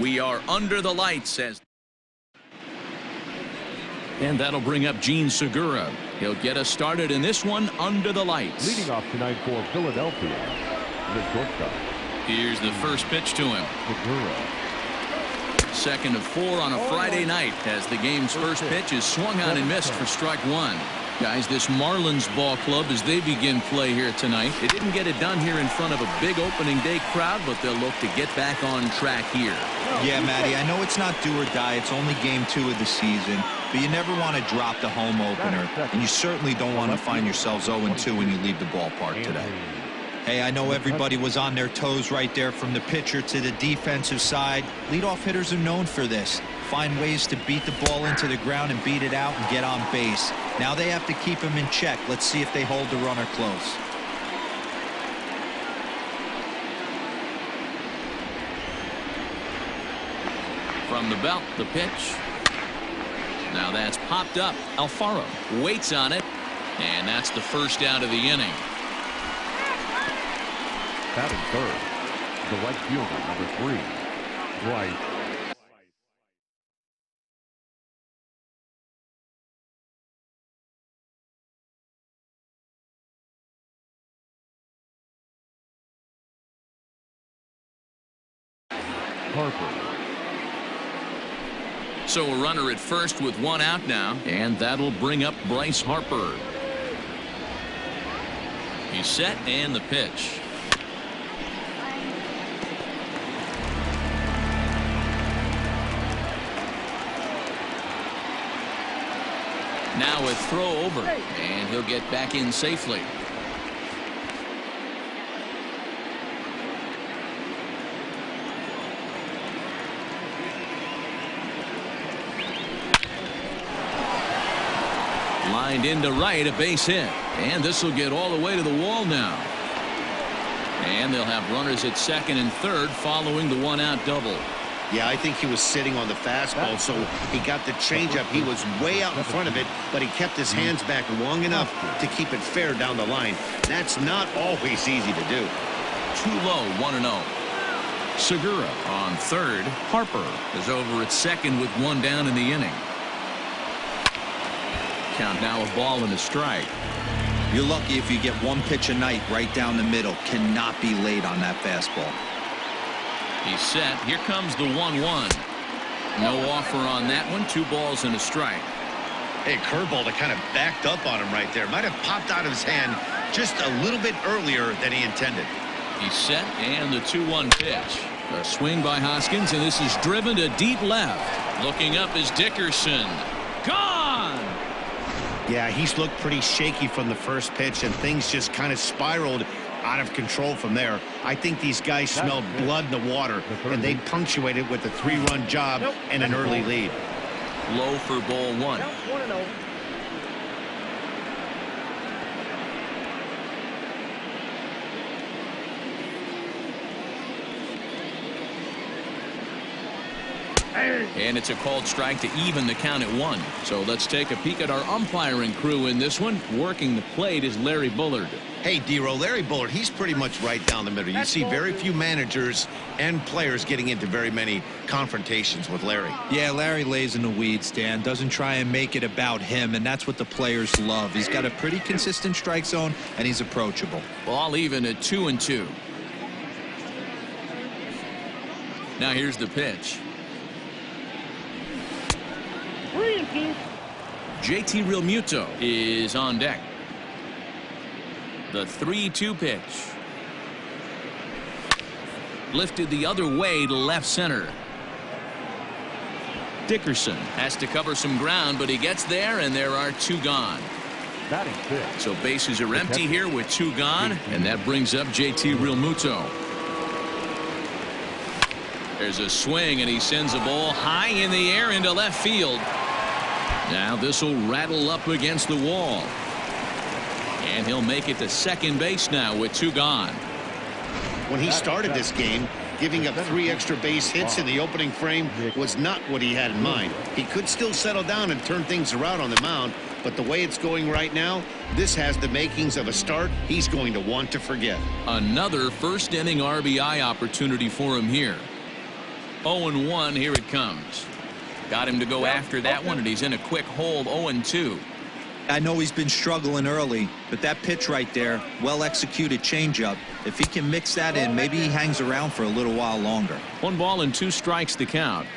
We are under the lights as. And that'll bring up Gene Segura. He'll get us started in this one under the lights. Leading off tonight for Philadelphia, the shortstop. Here's the first pitch to him. Segura. Second of 4 on a Friday night as the game's first pitch is swung on and missed for strike 1. Guys, this Marlins ball club, as they begin play here tonight, they didn't get it done here in front of a big opening day crowd, but they'll look to get back on track here. Yeah, Matty, I know it's not do or die. It's only game 2 of the season, but you never want to drop the home opener, and you certainly don't want to find yourselves 0-2 when you leave the ballpark today. Hey, I know everybody was on their toes right there from the pitcher to the defensive side. Leadoff hitters are known for this. Find ways to beat the ball into the ground and beat it out and get on base. Now they have to keep him in check. Let's see if they hold the runner close. From the belt, the pitch. Now that's popped up. Alfaro waits on it, and that's the first out of the inning. Batting third, the right fielder, number 3, Bryce Harper. So a runner at first with 1 out now, and that'll bring up Bryce Harper. He's set, and the pitch. Now a throw over, and he'll get back in safely. Lined into right, a base hit, and this will get all the way to the wall now. And they'll have runners at second and third following the 1-out double. Yeah, I think he was sitting on the fastball, so he got the changeup. He was way out in front of it, but he kept his hands back long enough to keep it fair down the line. That's not always easy to do. Too low, 1-0. Segura on third. Harper is over at second with 1 down in the inning. Count now, a ball and a strike. You're lucky if you get 1 pitch a night right down the middle. Cannot be late on that fastball. He's set. Here comes the 1-1. No offer on that one. 2 balls and a strike. Hey, curveball that kind of backed up on him right there. Might have popped out of his hand just a little bit earlier than he intended. He's set, and the 2-1 pitch. A swing by Hoskins, and this is driven to deep left. Looking up is Dickerson. Gone! Yeah, he's looked pretty shaky from the first pitch, and things just kind of spiraled out of control from there. I think these guys smelled blood in the water, and they punctuated with a 3-run job and an early lead. Low for ball 1. And it's a called strike to even the count at 1. So let's take a peek at our umpiring crew in this one. Working the plate is Larry Bullard. Hey, D-Row, Larry Bullard, he's pretty much right down the middle. You see very few managers and players getting into very many confrontations with Larry. Yeah, Larry lays in the weeds, Dan. Doesn't try and make it about him, and that's what the players love. He's got a pretty consistent strike zone, and he's approachable. Ball even at 2-2. Now here's the pitch. 3-2. JT Realmuto is on deck. The 3-2 pitch. Lifted the other way to left center. Dickerson has to cover some ground, but he gets there, and there are 2 gone. Batting fifth. So bases are empty here with 2 gone, and that brings up JT Realmuto. There's a swing, and he sends a ball high in the air into left field. Now this will rattle up against the wall. And he'll make it to second base now with 2 gone. When he started this game, giving up 3 extra base hits in the opening frame was not what he had in mind. He could still settle down and turn things around on the mound, but the way it's going right now, this has the makings of a start he's going to want to forget. Another first inning RBI opportunity for him here. 0-1. Here it comes. Got him to go after that one, and he's in a quick hole. 0-2. I know he's been struggling early, but that pitch right there, well-executed changeup, if he can mix that in, maybe he hangs around for a little while longer. 1 ball and 2 strikes to count.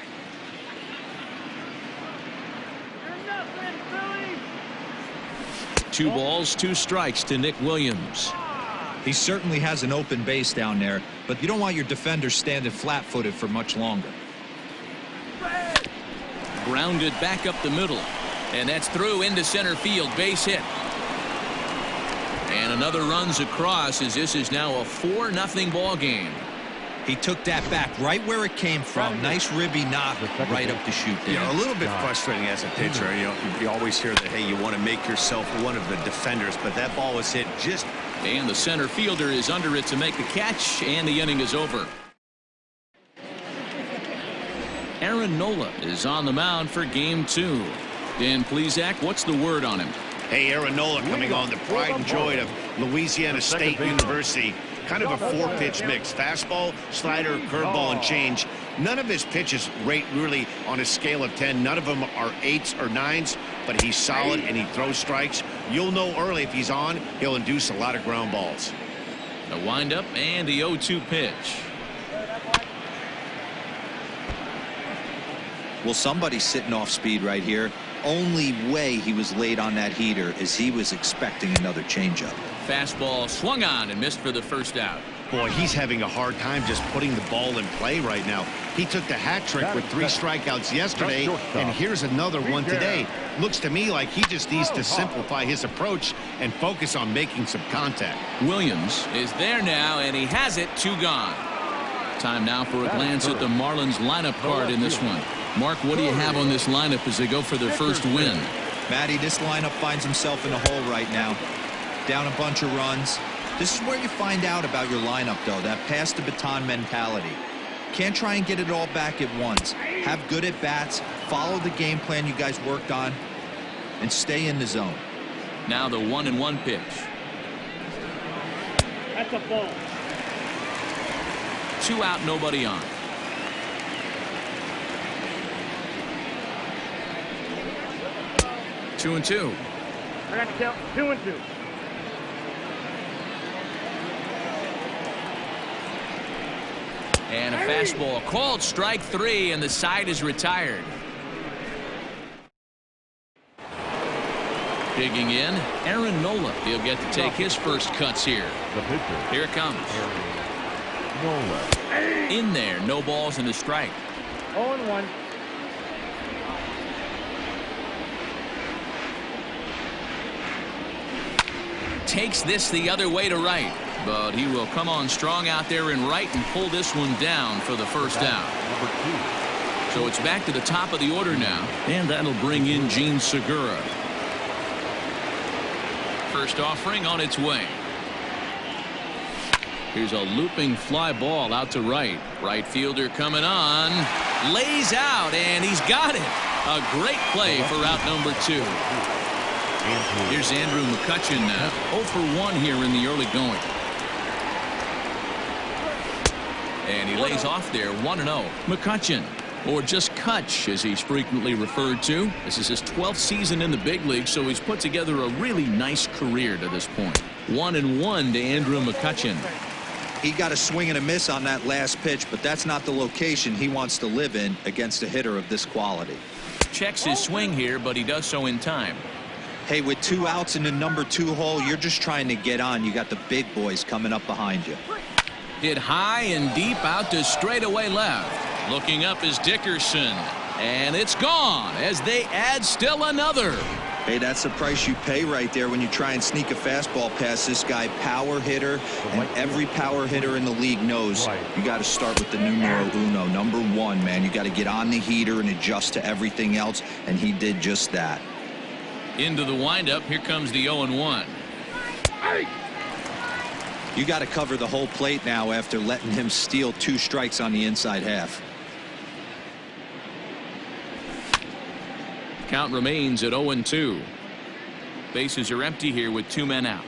Two balls, 2 strikes to Nick Williams. He certainly has an open base down there, but you don't want your defenders standing flat-footed for much longer. Grounded back up the middle, and that's through into center field. Base hit. And another runs across, as this is now a 4-0 ball game. He took that back right where it came from. Nice ribby knock right up the chute there. You know, a little bit frustrating as a pitcher. You know, you always hear that, hey, you want to make yourself one of the defenders, but that ball was hit just. And the center fielder is under it to make the catch, and the inning is over. Aaron Nola is on the mound for game 2. Dan Plesac, what's the word on him? Hey, Aaron Nola coming on, the pride and joy of Louisiana State University. Kind of a 4-pitch mix. Fastball, slider, curveball, and change. None of his pitches rate really on a scale of 10. None of them are 8s or 9s, but he's solid and he throws strikes. You'll know early if he's on, he'll induce a lot of ground balls. A windup and the 0-2 pitch. Well, somebody's sitting off speed right here. Only way he was late on that heater is he was expecting another changeup. Fastball swung on and missed for the first out. Boy, he's having a hard time just putting the ball in play right now. He took the hat trick with 3 strikeouts yesterday, and here's another one today. Looks to me like he just needs to simplify his approach and focus on making some contact. Williams is there now, and he has it. 2 gone. Time now for a glance at the Marlins lineup card in this one. Mark, what do you have on this lineup as they go for their first win? Matty, this lineup finds himself in a hole right now. Down a bunch of runs. This is where you find out about your lineup, though, that pass the baton mentality. Can't try and get it all back at once. Have good at bats, follow the game plan you guys worked on, and stay in the zone. Now the 1-1 pitch. That's a ball. 2 out, nobody on. Two and two. I got to count 2-2. And a fastball called strike 3, and the side is retired. Digging in, Aaron Nola. He'll get to take his first cuts here. Here it comes. Nola. In there, no balls and a strike. 0-1. Takes this the other way to right, but he will come on strong out there in right and pull this one down for the first out. So it's back to the top of the order now, and that'll bring in Gene Segura. First offering on its way. Here's a looping fly ball out to right. Right fielder coming on, lays out, and he's got it. A great play for out number 2. Here's Andrew McCutchen now. 0 for 1 here in the early going. And he lays off there, 1-0. McCutchen, or just Kutch as he's frequently referred to. This is his 12th season in the big league, so he's put together a really nice career to this point. 1-1 to Andrew McCutchen. He got a swing and a miss on that last pitch, but that's not the location he wants to live in against a hitter of this quality. Checks his swing here, but he does so in time. Hey, with 2 outs in the number 2 hole, you're just trying to get on. You got the big boys coming up behind you. Hit high and deep out to straightaway left. Looking up is Dickerson, and it's gone as they add still another. Hey, that's the price you pay right there when you try and sneak a fastball past this guy. Power hitter, and every power hitter in the league knows you got to start with the numero uno, number 1, man. You got to get on the heater and adjust to everything else, and he did just that. Into the windup, here comes the 0-1. You got to cover the whole plate now after letting him steal 2 strikes on the inside half. Count remains at 0-2. Bases are empty here with 2 men out.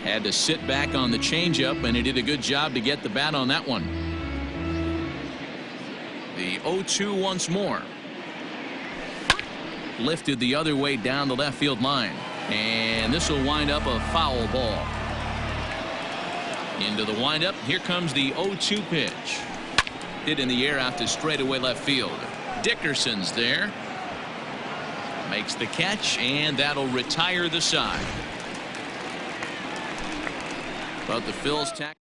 Had to sit back on the changeup, and he did a good job to get the bat on that one. The 0-2 once more. Lifted the other way down the left field line. And this will wind up a foul ball. Into the windup. Here comes the 0-2 pitch. Hit in the air out to straightaway left field. Dickerson's there. Makes the catch, and that'll retire the side. But the Phils tack.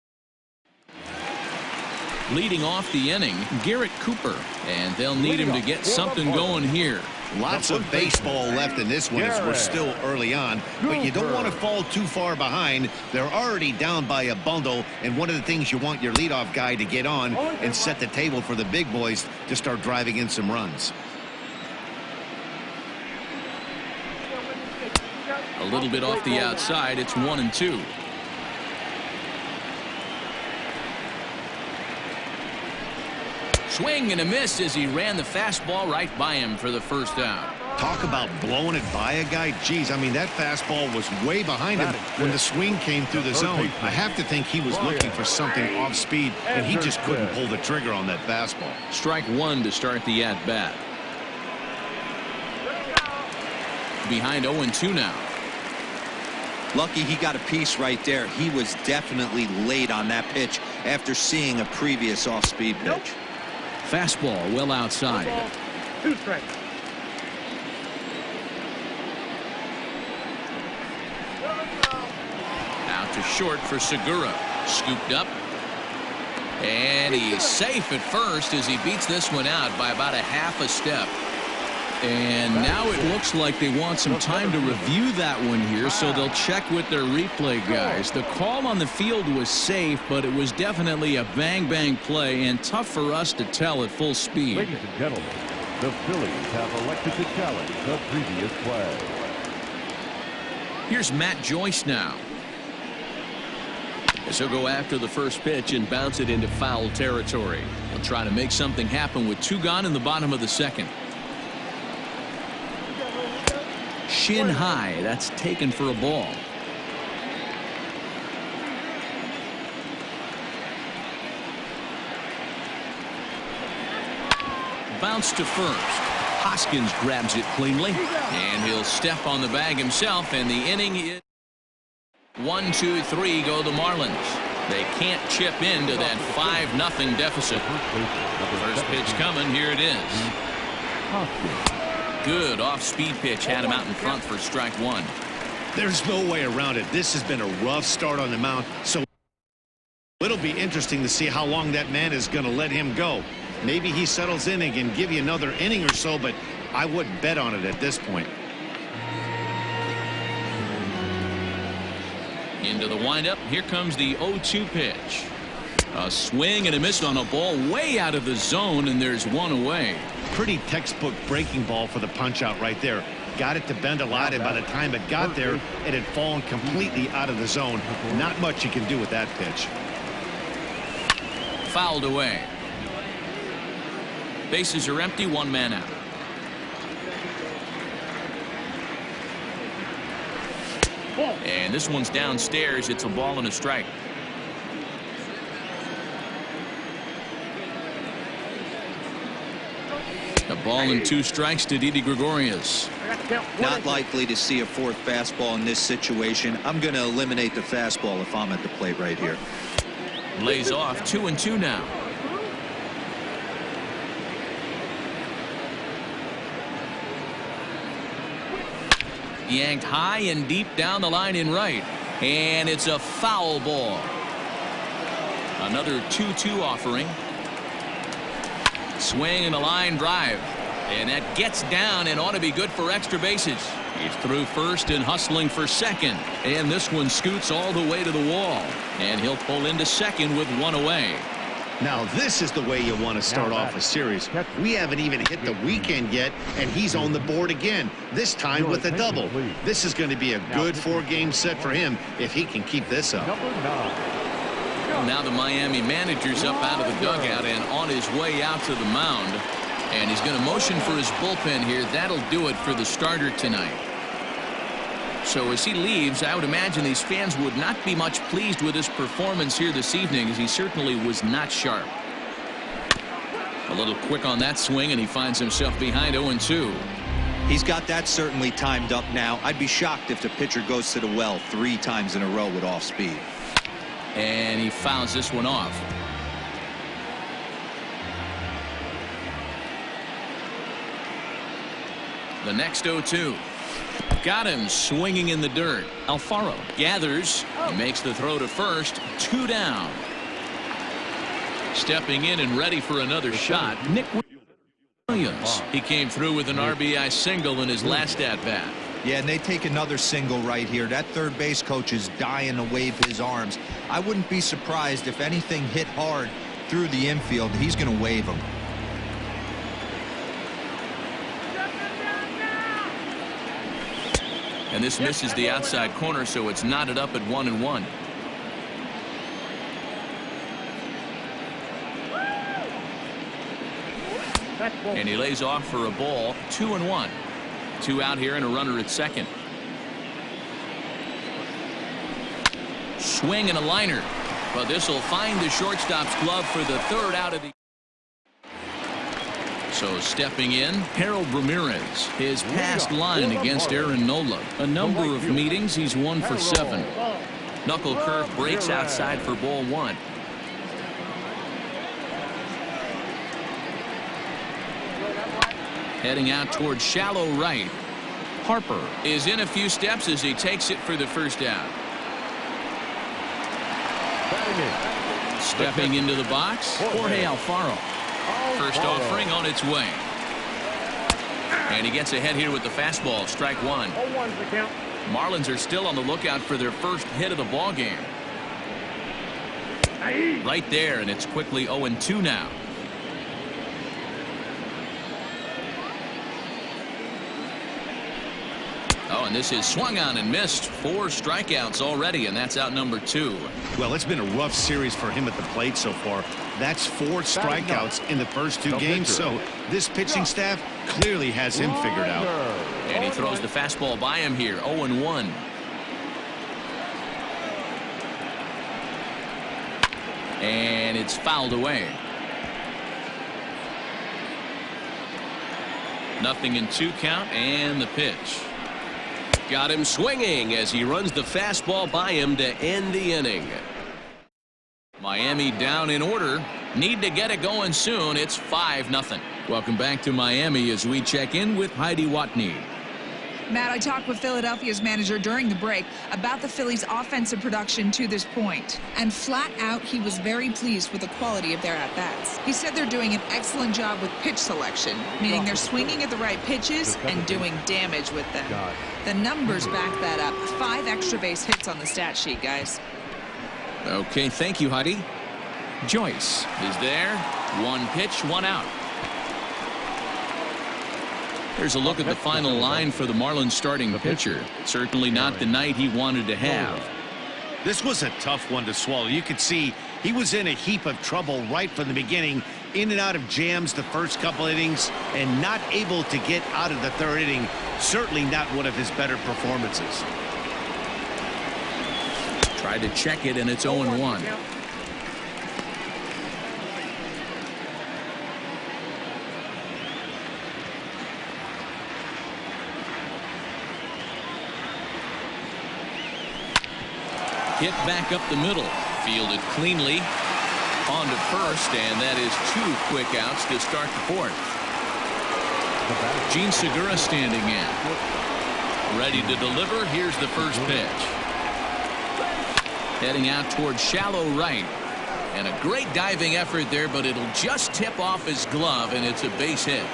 Leading off the inning, Garrett Cooper, and they'll need him to get something going here. Lots of baseball left in this one as we're still early on, but you don't want to fall too far behind. They're already down by a bundle, and one of the things you want your leadoff guy to get on and set the table for the big boys to start driving in some runs. A little bit off the outside. It's 1-2. Swing and a miss as he ran the fastball right by him for the first out. Talk about blowing it by a guy. Geez, I mean, that fastball was way behind him when the swing came through the zone. I have to think he was looking for something off speed, and he just couldn't pull the trigger on that fastball. Strike one to start the at-bat. Behind 0-2 now. Lucky he got a piece right there. He was definitely late on that pitch after seeing a previous off-speed pitch. Fastball well outside. 2 strikes. Out to short for Segura. Scooped up. And he's safe at first as he beats this one out by about a half a step. And now it looks like they want some time to review that one here, so they'll check with their replay guys. The call on the field was safe, but it was definitely a bang-bang play and tough for us to tell at full speed. Ladies and gentlemen, the Phillies have elected to challenge the previous play. Here's Matt Joyce now. As he'll go after the first pitch and bounce it into foul territory. He'll try to make something happen with 2 gone in the bottom of the second. Shin high. That's taken for a ball. Bounce to first. Hoskins grabs it cleanly, and he'll step on the bag himself, and the inning is 1-2-3 go the Marlins. They can't chip into that 5-0 deficit. First pitch coming. Here it is. Good off-speed pitch had him out in front for strike one. There's no way around it. This has been a rough start on the mound, so it'll be interesting to see how long that man is going to let him go. Maybe he settles in and can give you another inning or so, but I wouldn't bet on it at this point. Into the windup. Here comes the 0-2 pitch. A swing and a miss on a ball way out of the zone, and there's one away. Pretty textbook breaking ball for the punch out right there. Got it to bend a lot, and by the time it got there, it had fallen completely out of the zone. Not much you can do with that pitch. Fouled away. Bases are empty, 1 man out. And this one's downstairs. It's a ball and a strike. A ball and 2 strikes to Didi Gregorius. Not likely to see a 4th fastball in this situation. I'm going to eliminate the fastball if I'm at the plate right here. Lays off. 2-2 now. Yanked high and deep down the line in right, and it's a foul ball. Another 2-2 offering. Swing and a line drive, and that gets down and ought to be good for extra bases. He's through first and hustling for second, and this one scoots all the way to the wall, and he'll pull into second with 1 away. Now this is the way you want to start off a series. We haven't even hit the weekend yet, and he's on the board again, this time with a double. This is going to be a good 4-game set for him if he can keep this up. Now the Miami manager's up out of the dugout and on his way out to the mound. And he's going to motion for his bullpen here. That'll do it for the starter tonight. So as he leaves, I would imagine these fans would not be much pleased with his performance here this evening, as he certainly was not sharp. A little quick on that swing, and he finds himself behind 0-2. He's got that certainly timed up now. I'd be shocked if the pitcher goes to the well 3 times in a row with off speed. And he fouls this one off. The next 0-2. Got him swinging in the dirt. Alfaro gathers, makes the throw to first. 2 down. Stepping in and ready for another shot, Nick Williams. He came through with an RBI single in his last at-bat. Yeah, and they take another single right here. That third base coach is dying to wave his arms. I wouldn't be surprised if anything hit hard through the infield. He's going to wave them. And this misses the outside corner, so it's knotted up at 1-1. And he lays off for a ball. 2-1. 2 out here and a runner at second. Swing and a liner, but this will find the shortstop's glove for the 3rd out of the. So stepping in, Harold Ramirez. His past line against Aaron Nola. A number of meetings, he's 1 for 7. Knuckle curve breaks outside for ball 1. Heading out towards shallow right. Harper is in a few steps as he takes it for the first out. Stepping into the box, Jorge Alfaro. First offering on its way. And he gets ahead here with the fastball. Strike 1. Marlins are still on the lookout for their first hit of the ball game. Right there, and it's quickly 0-2 now. Oh, and this is swung on and missed. 4 strikeouts already, and that's out number 2. Well, it's been a rough series for him at the plate so far. That's 4 strikeouts in the first 2 games, so this pitching staff clearly has him figured out. And he throws the fastball by him here. 0-1. And it's fouled away. 0-2 count, and the pitch. Got him swinging as he runs the fastball by him to end the inning. Miami down in order. Need to get it going soon. It's 5-0. Welcome back to Miami as we check in with Heidi Watney. Matt, I talked with Philadelphia's manager during the break about the Phillies' offensive production to this point. And flat out, he was very pleased with the quality of their at-bats. He said they're doing an excellent job with pitch selection, meaning they're swinging at the right pitches and doing damage with them. The numbers back that up. 5 extra base hits on the stat sheet, guys. Okay, thank you, Heidi. Joyce is there. 1 pitch, 1 out. Here's a look at the final line for the Marlins starting pitcher. Certainly not the night he wanted to have. This was a tough one to swallow. You could see he was in a heap of trouble right from the beginning. In and out of jams the first couple innings and not able to get out of the 3rd inning. Certainly not one of his better performances. Tried to check it, and it's 0-1. Hit back up the middle. Fielded cleanly. On to first, and that is 2 quick outs to start the 4th. Gene Segura standing in. Ready to deliver. Here's the first pitch. Heading out towards shallow right. And a great diving effort there, but it'll just tip off his glove, and it's a base hit.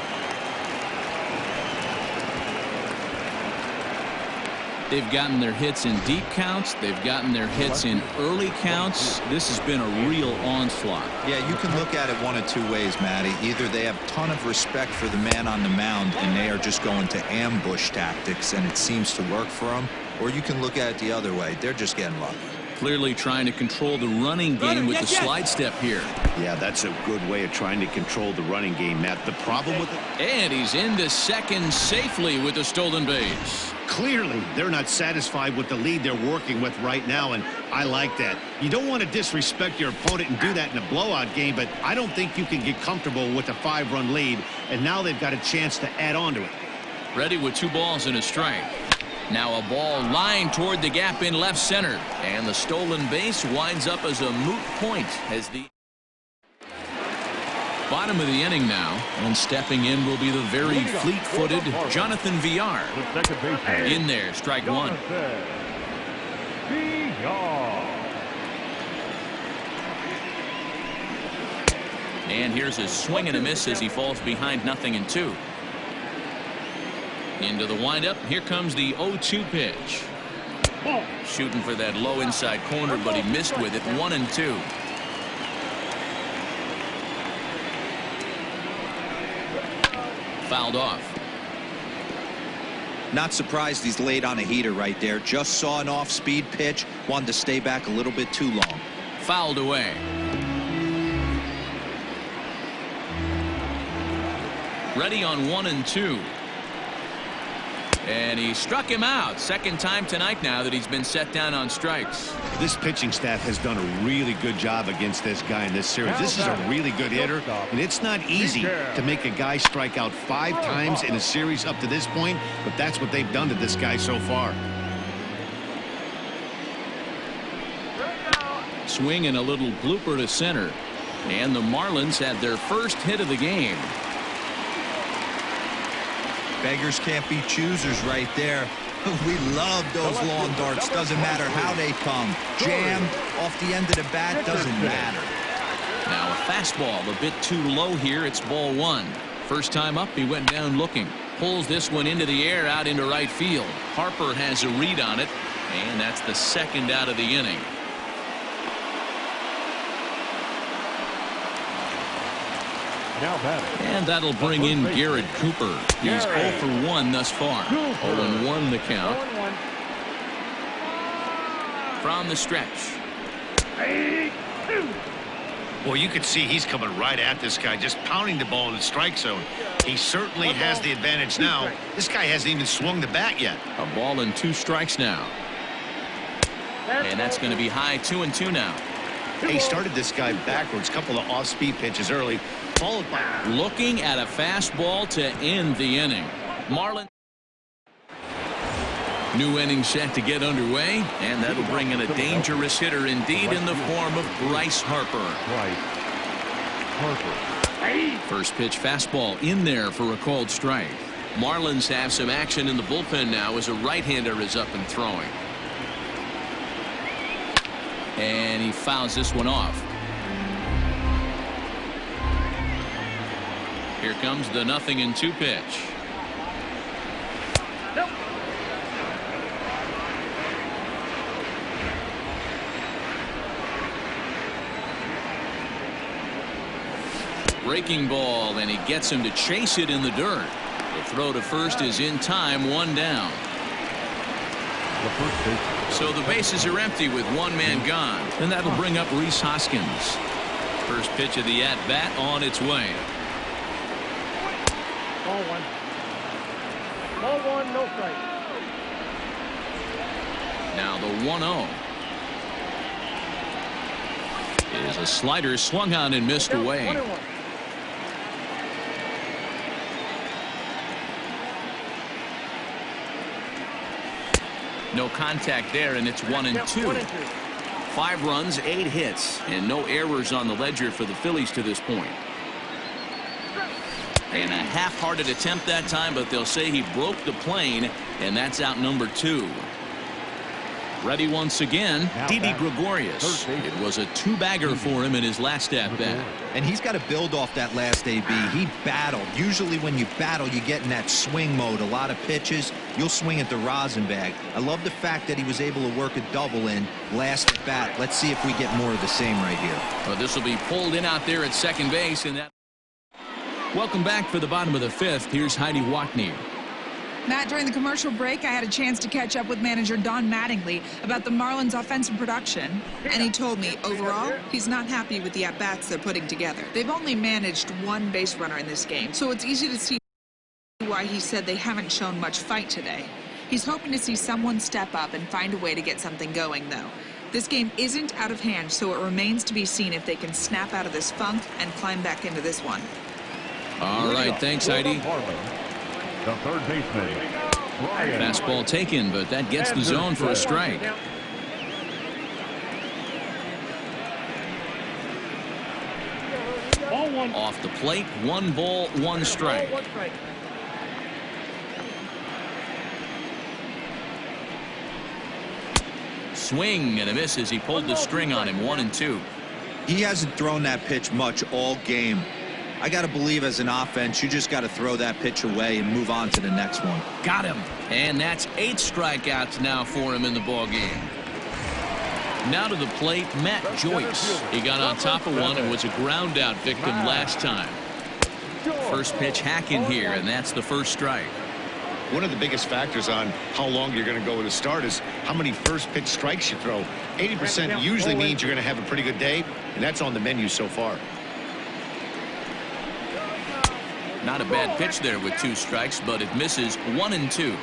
They've gotten their hits in deep counts. They've gotten their hits in early counts. This has been a real onslaught. Yeah, you can look at it one of 2 ways, Matty. Either they have a ton of respect for the man on the mound and they are just going to ambush tactics and it seems to work for them, or you can look at it the other way. They're just getting lucky. Clearly trying to control the running game with the slide step here. Yeah, that's a good way of trying to control the running game, Matt. The problem with it... And he's into second safely with the stolen base. Clearly, they're not satisfied with the lead they're working with right now, and I like that. You don't want to disrespect your opponent and do that in a blowout game, but I don't think you can get comfortable with a 5-run lead, and now they've got a chance to add on to it. Ready with 2 balls and a strike. Now a ball lined toward the gap in left center, and the stolen base winds up as a moot point as the bottom of the inning now, and stepping in will be the very fleet-footed Jonathan Villar. In there, strike 1. And here's a swing and a miss as he falls behind 0-2. Into the windup. Here comes the 0-2 pitch. Shooting for that low inside corner, but he missed with it. 1-2. Fouled off. Not surprised he's laid on a heater right there. Just saw an off-speed pitch. Wanted to stay back a little bit too long. Fouled away. Ready on 1-2. And he struck him out. Second time tonight now that he's been set down on strikes. This pitching staff has done a really good job against this guy in this series. This is a really good hitter, and it's not easy to make a guy strike out 5 times in a series up to this point, but that's what they've done to this guy so far. Swing and a little blooper to center. And the Marlins had their first hit of the game. Beggars can't be choosers right there. We love those long darts. Doesn't matter how they come. Jammed off the end of the bat, doesn't matter. Now a fastball a bit too low here. It's ball 1. First time up, he went down looking. Pulls this one into the air out into right field. Harper has a read on it, and that's the second out of the inning. And that'll bring in Garrett Cooper. He's 0 for 1 thus far. 0-1 the count. From the stretch. Well, you can see he's coming right at this guy, just pounding the ball in the strike zone. He certainly has the advantage now. This guy hasn't even swung the bat yet. A ball and 2 strikes now. And that's going to be high. 2-2 now. He started this guy backwards, couple of off-speed pitches early, followed by looking at a fastball to end the inning. Marlins. New inning set to get underway, and that'll bring in a dangerous hitter indeed in the form of Bryce Harper. First pitch fastball in there for a called strike. Marlins have some action in the bullpen now as a right-hander is up and throwing. And he fouls this one off. Here comes the 0-2 pitch. Breaking ball, and he gets him to chase it in the dirt. The throw to first is in time, 1 down. So the bases are empty with 1 man gone, and that'll bring up Rhys Hoskins. First pitch of the at-bat on its way. Ball 1. Ball 1, no strike. Now the 1-0 is a slider swung on and missed away. 1-1. No contact there, and it's 1-2. 5 runs, 8 hits, and no errors on the ledger for the Phillies to this point. And a half-hearted attempt that time, but they'll say he broke the plane, and that's out number 2. Ready once again, Didi Gregorius. It was a 2-bagger for him in his last at-bat. And he's got to build off that last AB. He battled. Usually when you battle, you get in that swing mode. A lot of pitches, you'll swing at the rosin bag. I love the fact that he was able to work a double in last at bat. Let's see if we get more of the same right here. Well, this will be pulled in out there at second base, and that. Welcome back for the bottom of the 5th. Here's Heidi Watney. Matt, during the commercial break, I had a chance to catch up with manager Don Mattingly about the Marlins' offensive production, and he told me, overall, he's not happy with the at-bats they're putting together. They've only managed one base runner in this game, so it's easy to see why he said they haven't shown much fight today. He's hoping to see someone step up and find a way to get something going, though. This game isn't out of hand, so it remains to be seen if they can snap out of this funk and climb back into this one. All right, thanks, Heidi. The third baseman. Fastball taken, but that gets the zone for a strike. Off the plate, 1 ball, 1 strike. Swing and a miss as he pulled the string on him. 1-2. He hasn't thrown that pitch much all game. I got to believe as an offense, you just got to throw that pitch away and move on to the next one. Got him. And that's 8 strikeouts now for him in the ball game. Now to the plate, Matt Joyce. He got on top of one and was a ground out victim last time. First pitch hacking here, and that's the first strike. One of the biggest factors on how long you're going to go with a start is how many first pitch strikes you throw. 80% usually means you're going to have a pretty good day, and that's on the menu so far. Not a bad pitch there with 2 strikes, but it misses. 1-2.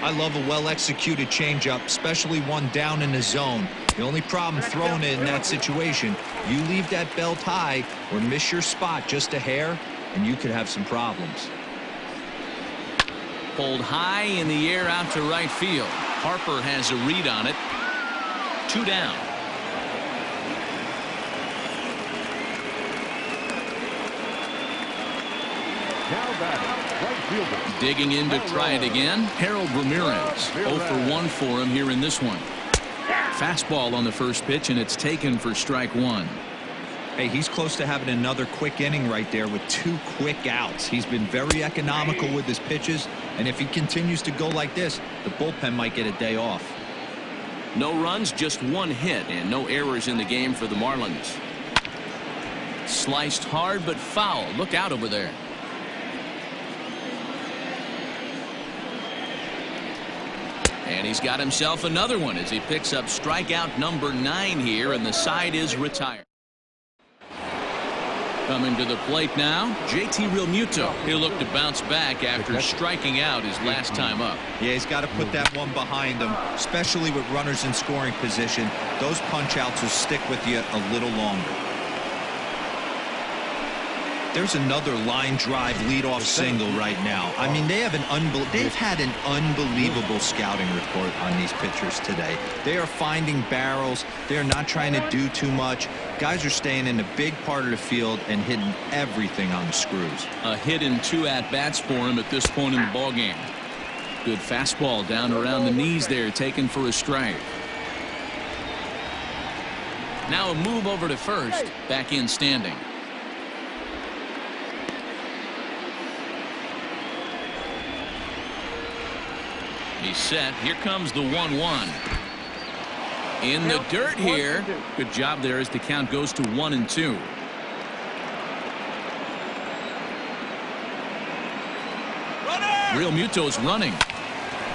I love a well-executed changeup, especially one down in the zone. The only problem throwing it in that situation, you leave that belt high or miss your spot just a hair, and you could have some problems. Pulled high in the air out to right field. Harper has a read on it. 2 down. Digging in to try it again, Harold Ramirez. 0 for 1 for him here in this one. Fastball on the first pitch, and it's taken for strike 1. Hey, he's close to having another quick inning right there with 2 quick outs. He's been very economical with his pitches, and if he continues to go like this, the bullpen might get a day off. No runs, just 1 hit, and no errors in the game for the Marlins. Sliced hard, but foul. Look out over there. And he's got himself another one as he picks up strikeout number 9 here, and the side is retired. Coming to the plate now, JT Realmuto. He'll look to bounce back after striking out his last time up. Yeah, he's got to put that one behind him, especially with runners in scoring position. Those punch-outs will stick with you a little longer. There's another line drive leadoff single right now. I mean, they've had an unbelievable scouting report on these pitchers today. They are finding barrels. They are not trying to do too much. Guys are staying in a big part of the field and hitting everything on the screws. A hit and 2 at-bats for him at this point in the ballgame. Good fastball down around the knees there, taken for a strike. Now a move over to first, back in standing. He's set. Here comes the 1-1. In the dirt here. Good job there as the count goes to 1-2. Realmuto's running.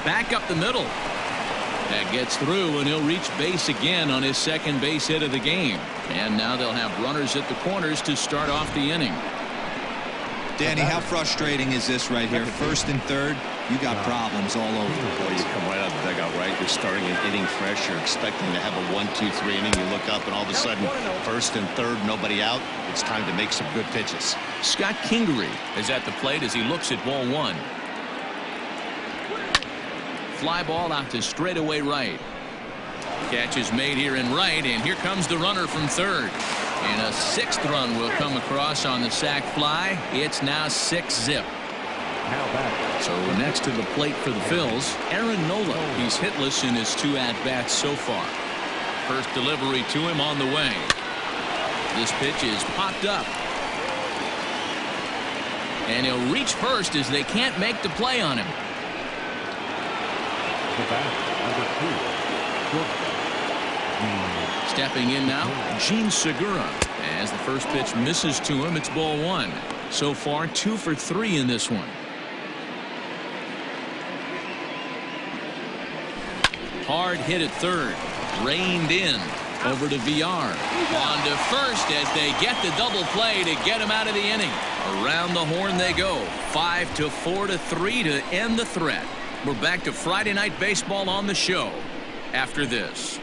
Back up the middle. That gets through, and he'll reach base again on his second base hit of the game. And now they'll have runners at the corners to start off the inning. Danny, how frustrating is this right here? First and third, you got problems all over the place. You come right out of the dugout, right? You're starting an inning fresh. You're expecting to have a 1-2-3 inning. You look up, and all of a sudden, first and third, nobody out. It's time to make some good pitches. Scott Kingery is at the plate as he looks at ball 1. Fly ball out to straightaway right. Catch is made here in right, and here comes the runner from third. And a 6th run will come across on the sac fly. It's now 6-zip. So next to the plate for the Phils, Aaron Nola. He's hitless in his 2 at-bats so far. First delivery to him on the way. This pitch is popped up. And he'll reach first as they can't make the play on him. Stepping in now, Gene Segura. As the first pitch misses to him, it's ball 1. So far, 2 for 3 in this one. Hard hit at third. Reined in. Over to VR. On to first as they get the double play to get him out of the inning. Around the horn they go. 5-4 to 3 to end the threat. We're back to Friday Night Baseball on the show after this.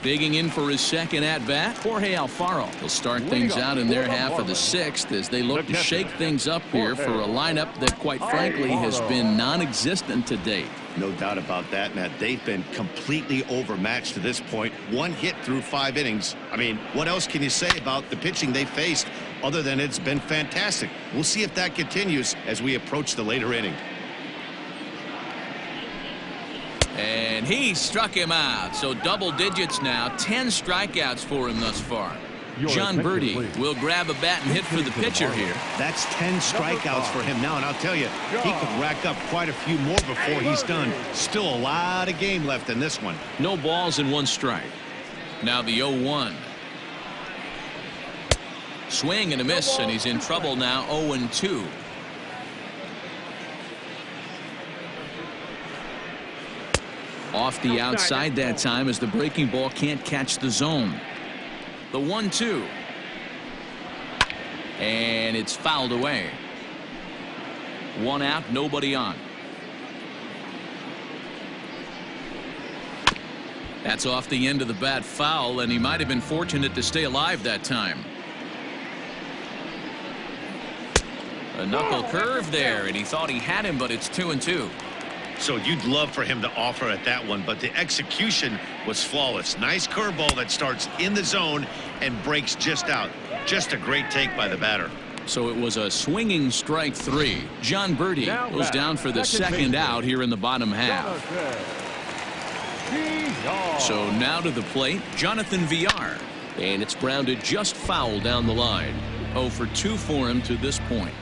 Digging in for his second at-bat, Jorge Alfaro will start things out in their half of the sixth as they look to shake things up here for a lineup that, quite frankly, has been non-existent to date. No doubt about that, Matt. They've been completely overmatched to this point. One hit through 5 innings. I mean, what else can you say about the pitching they faced other than it's been fantastic? We'll see if that continues as we approach the later inning. And he struck him out. So double digits now. 10 strikeouts for him thus far. John Birdie will grab a bat and hit for the pitcher here. That's 10 strikeouts for him now, and I'll tell you, he could rack up quite a few more before he's done. Still a lot of game left in this one. No balls and 1 strike. Now the 0-1. Swing and a miss, and he's in trouble now. 0-2. Off the outside that time as the breaking ball can't catch the zone. The 1-2. And it's fouled away. 1 out, nobody on. That's off the end of the bat foul, and he might have been fortunate to stay alive that time. A knuckle curve there, and he thought he had him, but it's 2-2. So you'd love for him to offer at that one, but the execution was flawless. Nice curveball that starts in the zone and breaks just out. Just a great take by the batter. So it was a swinging strike 3. John Birdie goes down for the second out here in the bottom half. So now to the plate, Jonathan VR. And it's grounded just foul down the line. 0 for 2 for him to this point.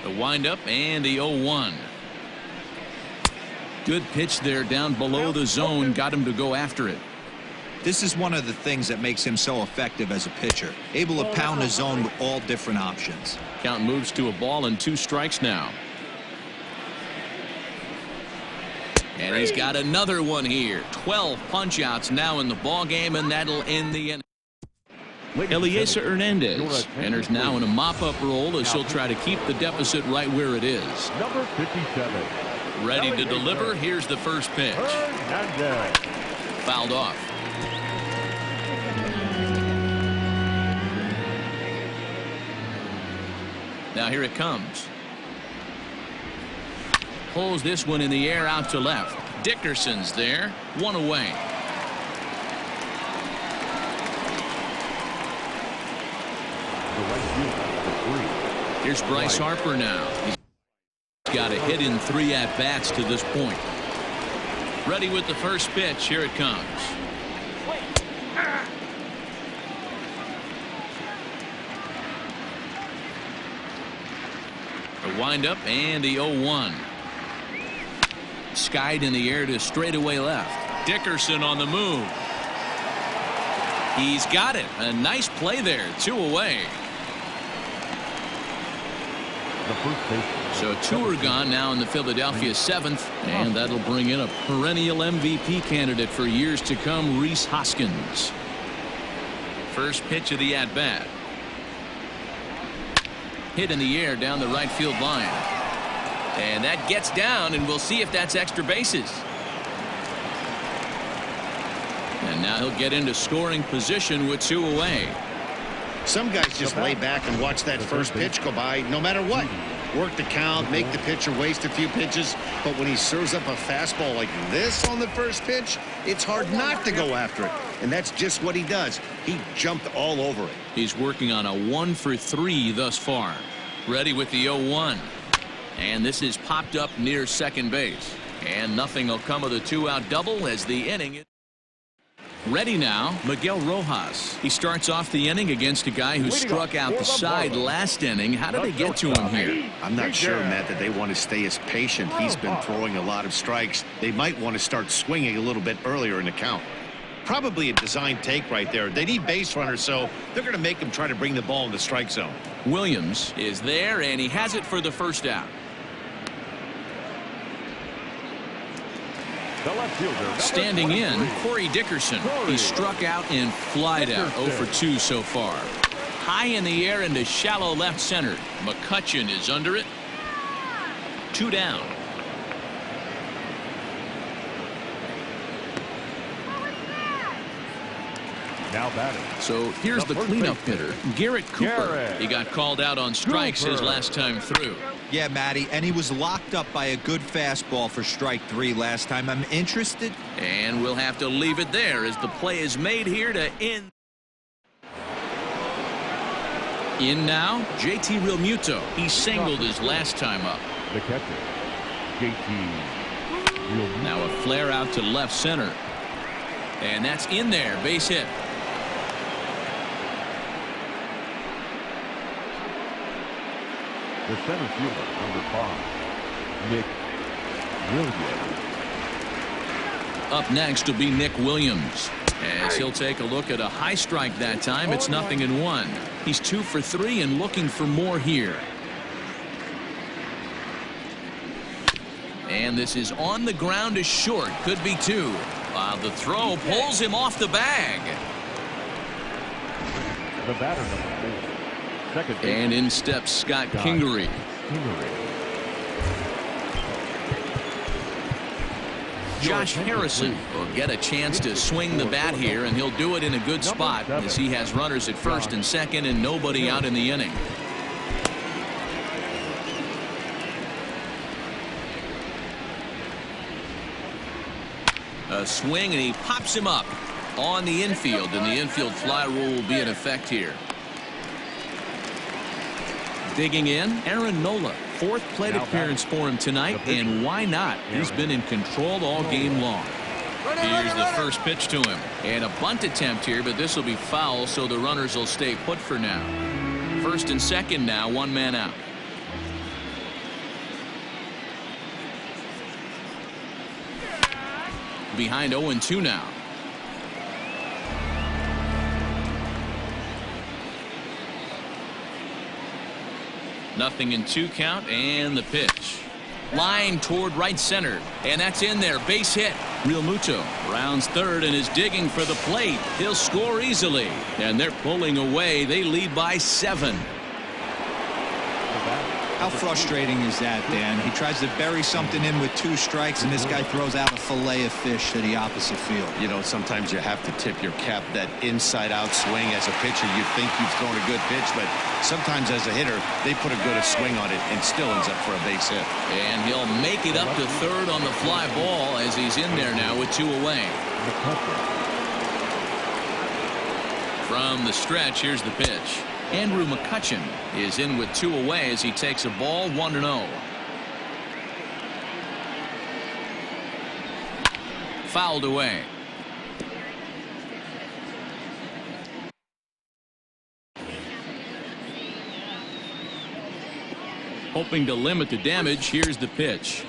The windup and the 0-1. Good pitch there down below the zone. Got him to go after it. This is one of the things that makes him so effective as a pitcher. Able to pound the zone with all different options. Count moves to a ball and 2 strikes now. And he's got another one here. 12 punch-outs now in the ball game, and that'll end the inning. Eliezer Hernandez enters now in a mop-up role as he'll try to keep the deficit right where it is. Number 57. Ready to deliver. Here's the first pitch. Fouled off. Now here it comes. Pulls this one in the air out to left. Dickerson's there. 1 away. Here's Bryce Harper now. He's got a hit in 3 at-bats to this point. Ready with the first pitch. Here it comes. The windup and the 0-1. Skied in the air to straightaway left. Dickerson on the move. He's got it. A nice play there. 2 away. So 2 are gone now in the Philadelphia 7th, and that'll bring in a perennial MVP candidate for years to come, Rhys Hoskins. First pitch of the at-bat. Hit in the air down the right field line. And that gets down, and we'll see if that's extra bases. And now he'll get into scoring position with 2 away. Some guys just lay back and watch that first pitch go by no matter what. Work the count, make the pitcher waste a few pitches, but when he serves up a fastball like this on the first pitch, it's hard not to go after it. And that's just what he does. He jumped all over it. He's working on a 1 for 3 thus far. Ready with the 0-1. And this is popped up near second base. And nothing will come of the 2-out double as the inning is ready now. Miguel Rojas. He starts off the inning against a guy who struck out the side last inning. How did they get to him here? I'm not sure, Matt, that they want to stay as patient. He's been throwing a lot of strikes. They might want to start swinging a little bit earlier in the count. Probably a design take right there. They need base runners, so they're going to make them try to bring the ball in the strike zone. Williams is there, and he has it for the first out. The left fielder, Standing in, Corey Dickerson. He struck out and flied out. 0 for 2 so far. High in the air into shallow left center. McCutchen is under it. 2 down. now batting. So here's the cleanup hitter, Garrett Cooper. He got called out on strikes his last time through. Yeah, Matty, and he was locked up by a good fastball for strike 3 last time. I'm interested. And we'll have to leave it there as the play is made here to end. In now, JT Realmuto. He singled his last time up. The catcher, JT Realmuto. Now a flare out to left center. And that's in there, base hit. The center fielder, number 5, Nick Williams. Up next will be Nick Williams. As he'll take a look at a high strike that time. It's 0-1. He's 2 for 3 and looking for more here. And this is on the ground to short. Could be 2. The throw pulls him off the bag. The batter, number 4. Second base. And in steps Scott Kingery. Josh Harrison will get a chance to swing the bat here, and he'll do it in a good spot as he has runners at first and second and nobody out in the inning. A swing, and he pops him up on the infield, and the infield fly rule will be in effect here. Digging in, Aaron Nola. 4th plate appearance for him tonight, and why not? He's been in control all game long. Here's the first pitch to him. And a bunt attempt here, but this will be foul, so the runners will stay put for now. First and second now, 1 man out. Behind 0-2 now. Nothing in 2 count, and the pitch. Line toward right center, and that's in there. Base hit. Realmuto rounds third and is digging for the plate. He'll score easily, and they're pulling away. They lead by 7. How frustrating is that, Dan? He tries to bury something in with 2 strikes, and this guy throws out a fillet of fish to the opposite field. You know, sometimes you have to tip your cap. That inside-out swing as a pitcher, you think you've thrown a good pitch, but sometimes as a hitter, they put a good swing on it and still ends up for a base hit. And he'll make it up to third on the fly ball as he's in there now with 2 away. From the stretch, here's the pitch. Andrew McCutchen is in with 2 away as he takes a ball 1-0. Fouled away. Hoping to limit the damage, here's the pitch.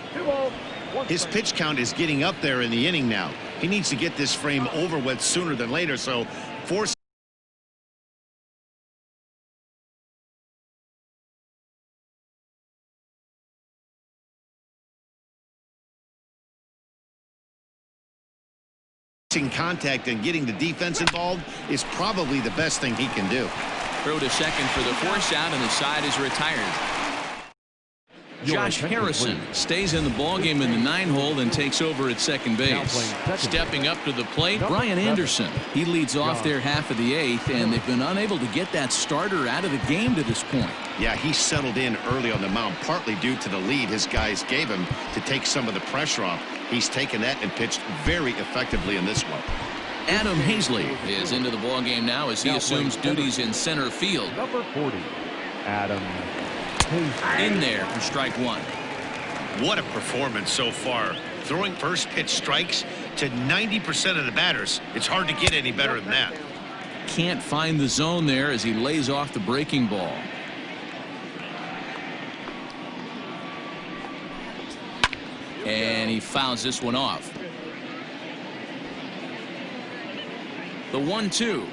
His pitch count is getting up there in the inning now. He needs to get this frame over with sooner than later, so force contact and getting the defense involved is probably the best thing he can do. Throw to second for the force out, and the side is retired. Josh Harrison stays in the ballgame in the 9-hole and takes over at second base. Stepping up to the plate, Brian Anderson. He leads off their half of the 8th, and they've been unable to get that starter out of the game to this point. Yeah, he settled in early on the mound, partly due to the lead his guys gave him to take some of the pressure off. He's taken that and pitched very effectively in this one. Adam Hazley is into the ballgame now as he assumes duties in center field. Number 40, Adam Hazley. In there for strike 1. What a performance so far. Throwing first pitch strikes to 90% of the batters. It's hard to get any better than that. Can't find the zone there as he lays off the breaking ball. And he fouls this one off. The 1-2.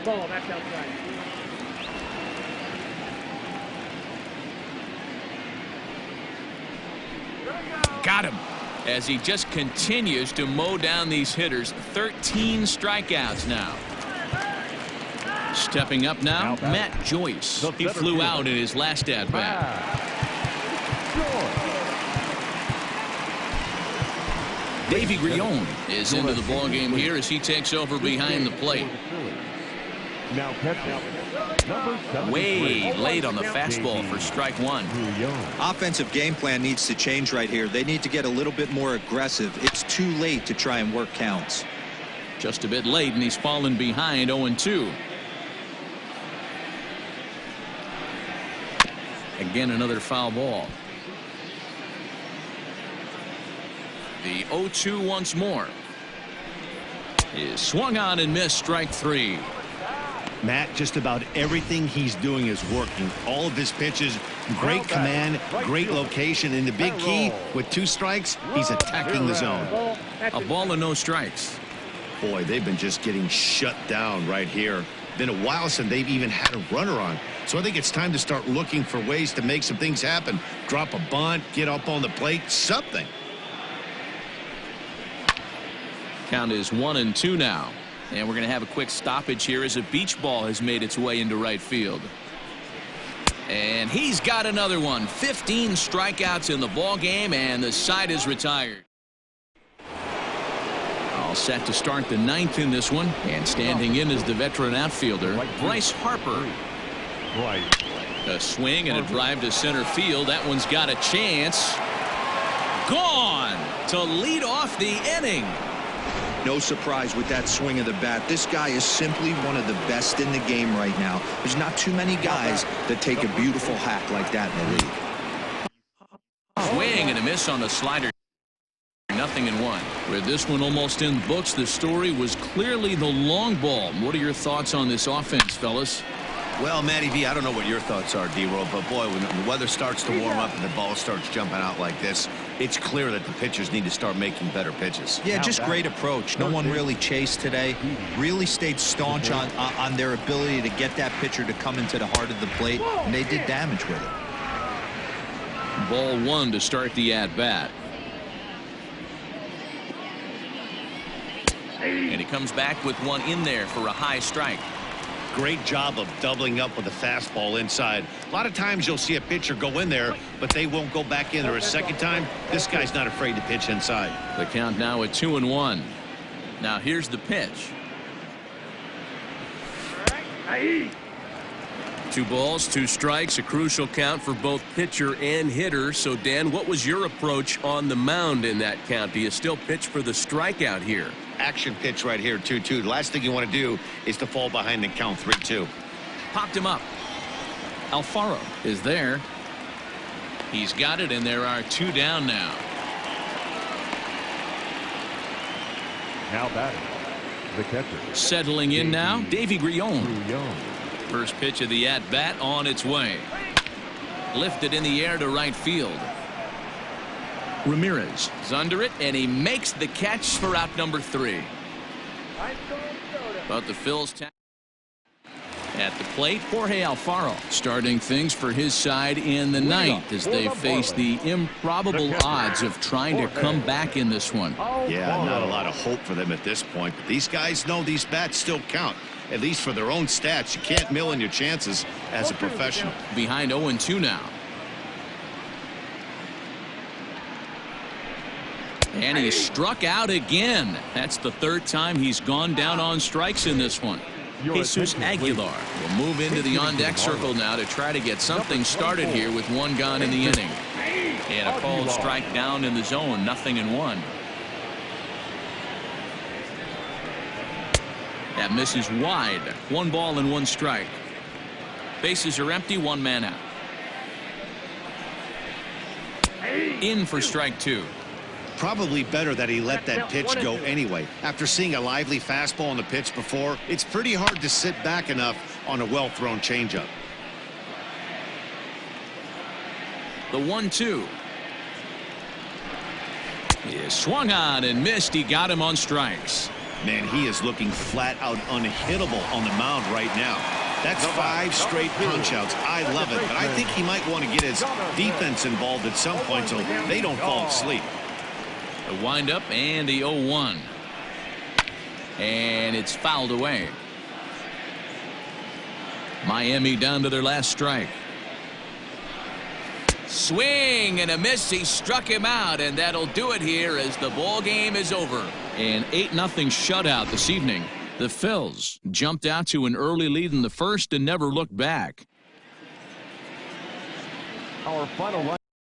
Ball back outside. Got him. As he just continues to mow down these hitters. 13 strikeouts now. Stepping up now, Matt Joyce. He flew out in his last at-bat. Davey Grion is into the ballgame here as he takes over behind the plate. Now Way late on the fastball for strike one. Offensive game plan needs to change right here. They need to get a little bit more aggressive. It's too late to try and work counts. Just a bit late, and he's fallen behind 0-2. Again, another foul ball. The 0-2 once more. Is swung on and missed, strike three. Matt, just about everything he's doing is working. All of his pitches, great command, great location, and the big key, with 2 strikes, he's attacking the zone. A ball and no strikes. Boy, they've been just getting shut down right here. Been a while since they've even had a runner on. So I think it's time to start looking for ways to make some things happen. Drop a bunt, get up on the plate, something. Count is 1-2 now. And we're going to have a quick stoppage here as a beach ball has made its way into right field. And he's got another one. 15 strikeouts in the ball game, and the side is retired. All set to start the 9th in this one, and standing in is the veteran outfielder Bryce Harper. A swing and a drive to center field. That one's got a chance. Gone to lead off the inning. No surprise with that swing of the bat. This guy is simply one of the best in the game right now. There's not too many guys that take a beautiful hack like that in the league. Swing and a miss on the slider. 0-1. With this one almost in the books, the story was clearly the long ball. What are your thoughts on this offense, fellas? Well, Matty V, I don't know what your thoughts are, D-Roll, but boy, when the weather starts to warm up and the ball starts jumping out like this, it's clear that the pitchers need to start making better pitches. Yeah, just great approach. No one really chased today. Really stayed staunch on their ability to get that pitcher to come into the heart of the plate, and they did damage with it. Ball one to start the at-bat. And he comes back with one in there for a high strike. Great job of doubling up with a fastball inside. A lot of times you'll see a pitcher go in there, but they won't go back in there a second time. This guy's not afraid to pitch inside. The count now at 2-1. Now here's the pitch. 2 balls, 2 strikes, a crucial count for both pitcher and hitter. So, Dan, what was your approach on the mound in that count? Do you still pitch for the strikeout here? Action pitch right here, 2-2. The last thing you want to do is to fall behind and count 3-2. Popped him up. Alfaro is there. He's got it, and there are 2 down now. Now batting, the catcher. Settling in now, Davey Grion. First pitch of the at-bat on its way. Lifted in the air to right field. Ramirez is under it, and he makes the catch for out number 3. But the Phils at the plate, Jorge Alfaro starting things for his side in the 9th as they face the improbable odds of trying to come back in this one. Yeah, not a lot of hope for them at this point, but these guys know these bats still count, at least for their own stats. You can't mill in your chances as a professional. Behind 0-2 now. And he struck out again. That's the 3rd time he's gone down on strikes in this one. Jesus Aguilar will move into the on-deck circle now to try to get something started here with 1 gone in the inning. And a called strike down in the zone, 0-1. That misses wide. 1 ball and 1 strike. Bases are empty, 1 man out. In for strike 2. Probably better that he let that pitch go anyway. After seeing a lively fastball on the pitch before, it's pretty hard to sit back enough on a well-thrown changeup. The 1-2. He swung on and missed. He got him on strikes. Man, he is looking flat out unhittable on the mound right now. That's 5 straight punch-outs. I love it, but I think he might want to get his defense involved at some point so they don't fall asleep. The windup and the 0-1. And it's fouled away. Miami down to their last strike. Swing and a miss. He struck him out, and that'll do it here as the ball game is over. An 8-0 shutout this evening. The Phils jumped out to an early lead in the first and never looked back. Our final